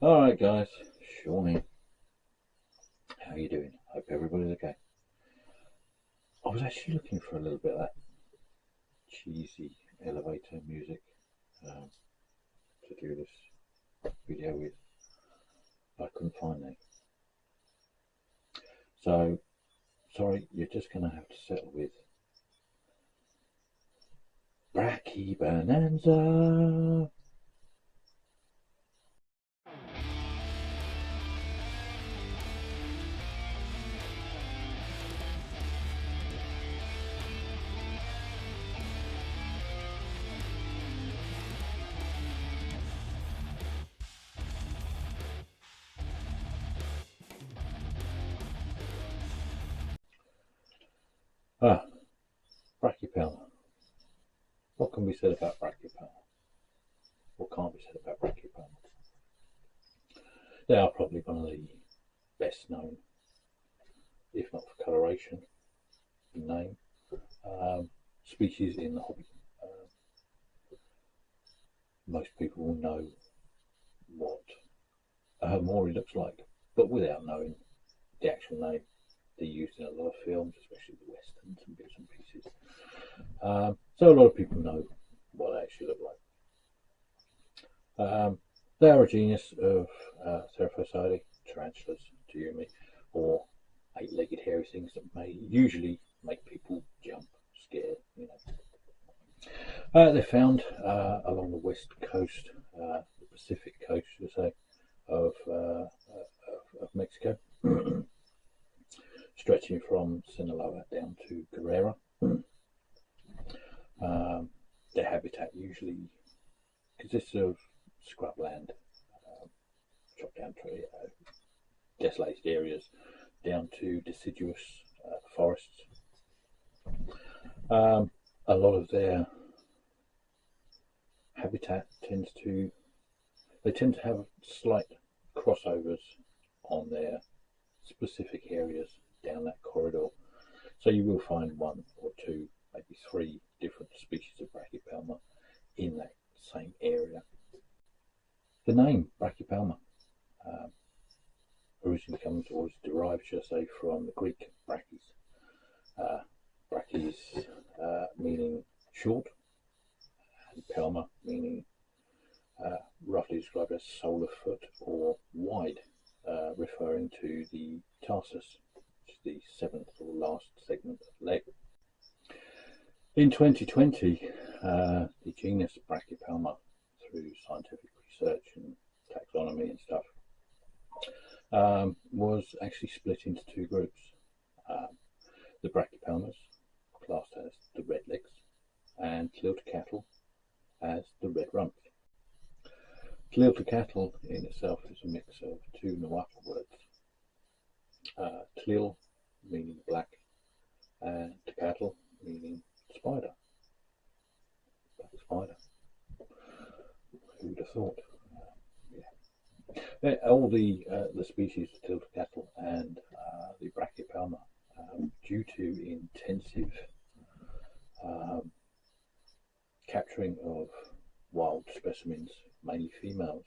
Alright guys, Sean here. How you doing? Hope everybody's okay. I was actually looking for a little bit of that cheesy elevator music um, to do this video with, but I couldn't find any. So, sorry, you're just going to have to settle with Brachy Bonanza. Ah, brachypelma. What can be said about brachypelma? What can't be said about brachypelma? They are probably one of the best known, if not for coloration, name, species in the hobby. Most people will know what a homori looks like, but without knowing the actual name. They're used in a lot of films, especially the westerns and bits and pieces. So a lot of people know what they actually look like. They are a genus of Cephalopods, tarantulas, to you and me, or eight-legged hairy things that may usually make people jump, scared. They're found along the west coast, the Pacific coast, should I say, of Mexico, stretching from Sinaloa down to Guerrero. Their habitat usually consists of scrubland, chopped down tree, desolated areas, down to deciduous forests. A lot of their habitat tend to have slight crossovers on their specific areas down that corridor. So you will find one or two, maybe three different species of brachypelma in that same area. The name brachypelma originally comes, or is derived, should I say, from the Greek brachys. Brachys meaning short, and pelma meaning roughly described as sole of foot or wide, referring to the tarsus, which is the seventh or last segment of leg. In 2020, the genus Brachypelma, through scientific research and taxonomy and stuff, was actually split into two groups. The Brachypelmas, classed as the red legs, and Tliltocatl as the red rump. Tliltocatl in itself is a mix of two Nahuatl words. Tlil meaning black, and Tocatl meaning spider. Black spider. Who would have thought? All the species of Tliltocatl and the Brachypelma, due to intensive capturing of wild specimens, mainly females,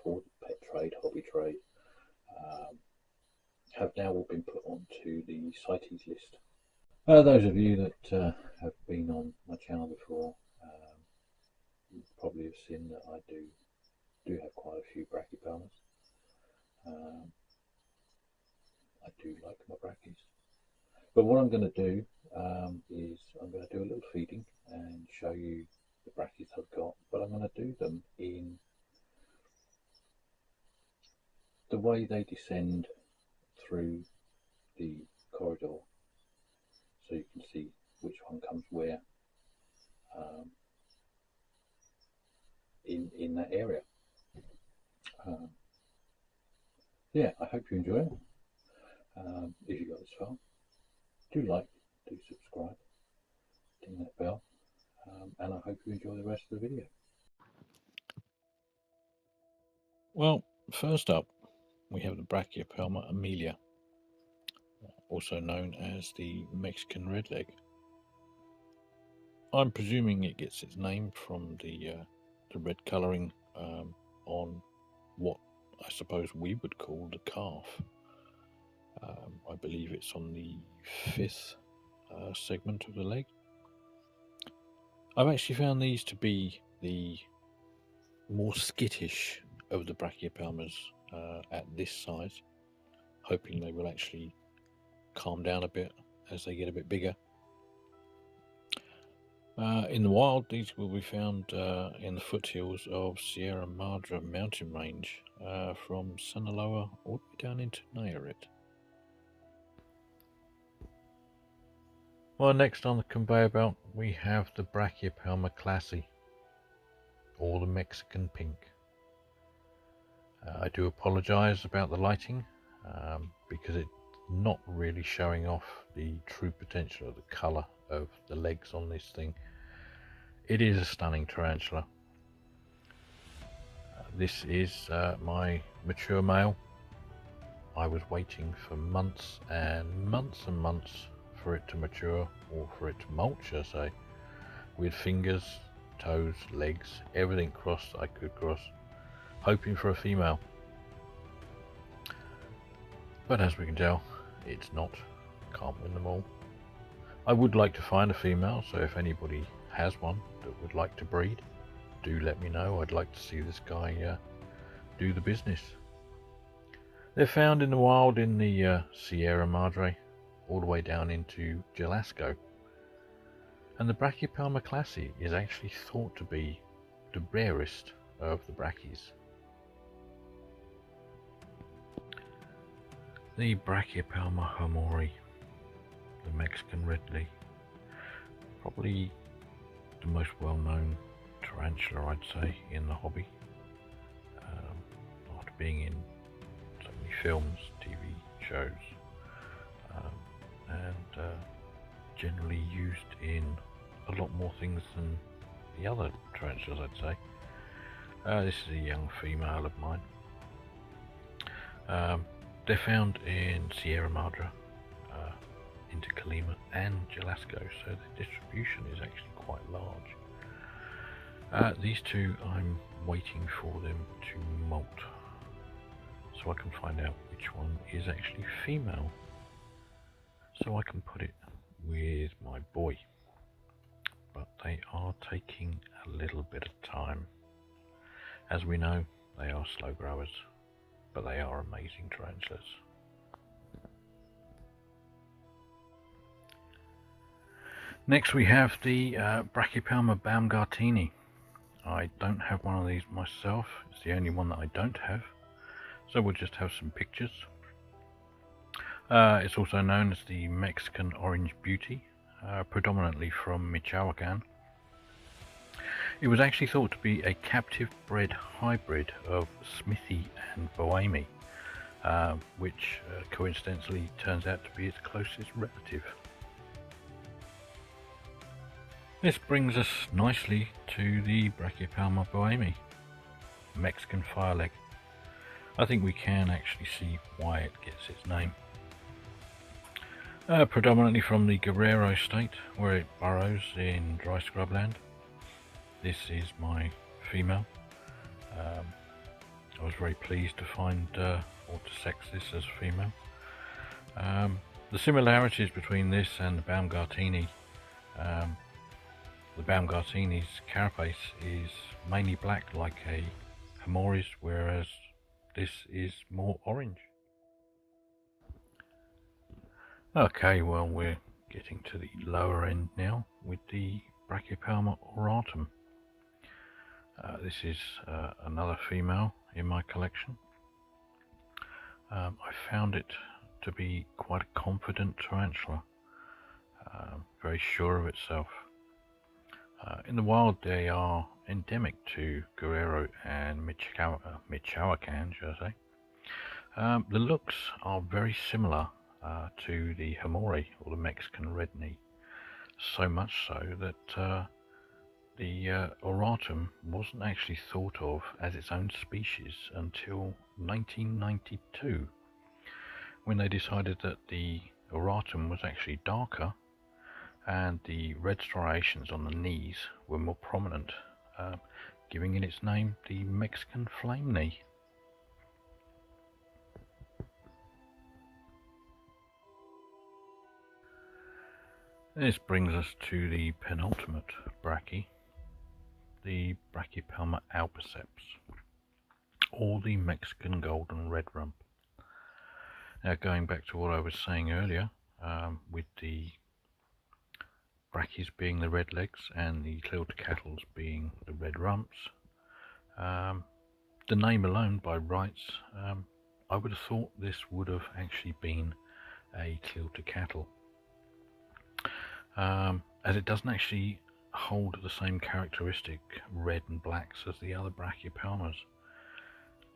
for the pet trade, hobby trade, have now all been put onto the CITES list. Those of you that have been on my channel before probably have seen that I do have quite a few brachypelmas. I do like my brachys. But what I'm going to do is I'm going to do a little feeding and show you the brachys I've got, but I'm going to do them in the way they descend through the corridor, so you can see which one comes where in that area. Yeah, I hope you enjoy it. If you got this far, do like, do subscribe, ding that bell, and I hope you enjoy the rest of the video. Well, first up, we have the Brachypelma amelia, also known as the Mexican redleg. I'm presuming it gets its name from the red colouring on what I suppose we would call the calf. I believe it's on the fifth segment of the leg. I've actually found these to be the more skittish of the Brachypelmas at this size, hoping they will actually calm down a bit as they get a bit bigger. In the wild, these will be found in the foothills of Sierra Madre mountain range from Sinaloa all the way down into Nayarit. Well, next on the conveyor belt we have the Brachypelma classy, or the Mexican pink. I do apologise about the lighting because it's not really showing off the true potential of the colour of the legs on this thing. It is a stunning tarantula. This is my mature male. I was waiting for months and months and months for it to mature, or for it to molt, shall I say, with fingers, toes, legs, everything crossed I could cross, hoping for a female. But as we can tell, it's not. Can't win them all. I would like to find a female, so if anybody has one that would like to breed, do let me know. I'd like to see this guy do the business. They're found in the wild in the Sierra Madre, all the way down into Jalisco. And the Brachypelma classy is actually thought to be the rarest of the brachys. The Brachypelma homori, the Mexican redleaf, probably the most well-known tarantula, I'd say, in the hobby. After being in so many films, TV shows, and generally used in a lot more things than the other tarantulas, I'd say. This is a young female of mine. They're found in Sierra Madre, into Colima and Jalisco, so the distribution is actually quite large. These two, I'm waiting for them to molt, so I can find out which one is actually female, so I can put it with my boy. But they are taking a little bit of time. As we know, they are slow growers, but they are amazing tarantulas. Next we have the Brachypelma baumgarteni. I don't have one of these myself. It's the only one that I don't have, so we'll just have some pictures. It's also known as the Mexican Orange Beauty, predominantly from Michoacan. It was actually thought to be a captive bred hybrid of Smithy and Bohemy, which coincidentally turns out to be its closest relative. This brings us nicely to the Brachypelma bohemy, Mexican fireleg. I think we can actually see why it gets its name. Predominantly from the Guerrero state, where it burrows in dry scrubland. This is my female. I was very pleased to find, or to sex this as female. The similarities between this and the Baumgarteni, the Baumgarteni's carapace is mainly black like a Homori's, whereas this is more orange. Okay, well, we're getting to the lower end now with the Brachypelma auratum. This is another female in my collection. I found it to be quite a confident tarantula, very sure of itself. In the wild they are endemic to Guerrero and Michoacan, should I say. The looks are very similar to the Homori, or the Mexican red knee, so much so that the auratum wasn't actually thought of as its own species until 1992, when they decided that the auratum was actually darker and the red striations on the knees were more prominent, giving it its name the Mexican flame knee. This brings us to the penultimate brachy, the Brachypelma albiceps, or the Mexican golden red rump. Now, going back to what I was saying earlier, with the brachys being the red legs and the cliltocatals being the red rumps, the name alone by rights, I would have thought this would have actually been a cliltocatal, as it doesn't actually hold the same characteristic red and blacks as the other Brachypelmas.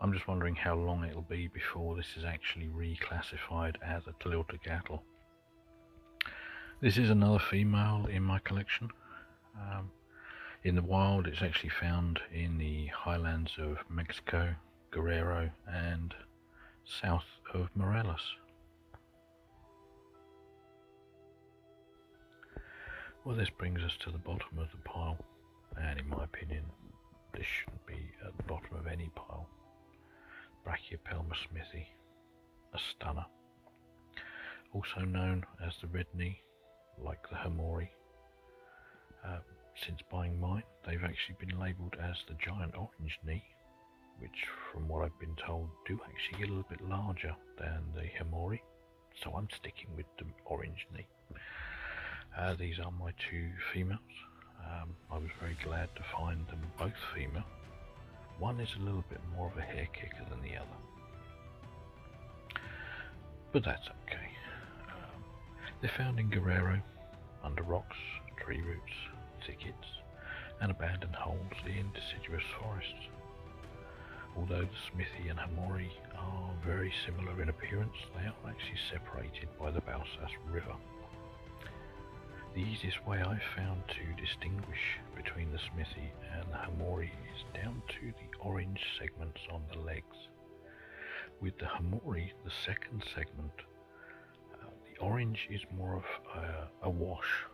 I'm just wondering how long it'll be before this is actually reclassified as a cliltocattal. This is another female in my collection. In the wild, it's actually found in the highlands of Mexico, Guerrero, and south of Morelos. Well, this brings us to the bottom of the pile, and in my opinion, this shouldn't be at the bottom of any pile. Brachypelma smithi, a stunner, also known as the red knee, like the Hamori. Since buying mine, they've actually been labelled as the giant orange knee, which from what I've been told do actually get a little bit larger than the Hamori, so I'm sticking with the orange knee. These are my two females. I was very glad to find them both female. One is a little bit more of a hair kicker than the other, but that's okay. They're found in Guerrero, under rocks, tree roots, thickets, and abandoned holes in deciduous forests. Although the smithi and Hamori are very similar in appearance, they are actually separated by the Balsas River. The easiest way I've found to distinguish between the smithi and the Hamori is down to the orange segments on the legs. With the Hamori, the second segment, the orange is more of a wash,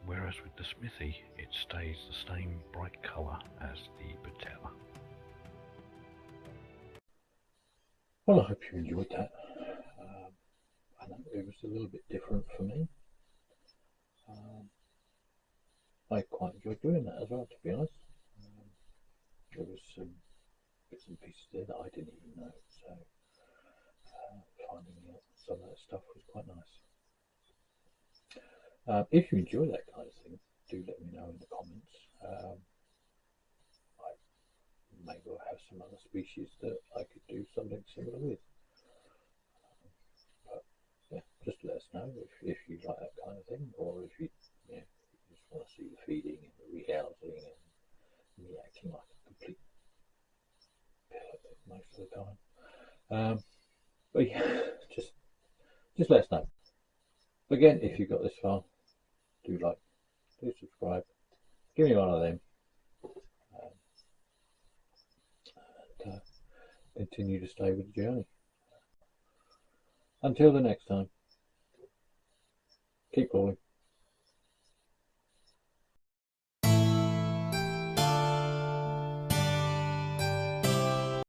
whereas with the smithi it stays the same bright colour as the patella. Well, I hope you enjoyed that. I know it was a little bit different for me. I quite enjoyed doing that as well, to be honest. There was some bits and pieces there that I didn't even know, so finding out some of that stuff was quite nice. If you enjoy that kind of thing, do let me know in the comments. I may well have some other species that I could do something similar with. But yeah, just let us know if you like that kind of thing, or if you just want to see the feeding and the rehousing and me acting like a complete pillow most of the time. But yeah, just let us know. Again, if you got this far, do like, do subscribe, give me one of them, and continue to stay with the journey. Until the next time, keep calling.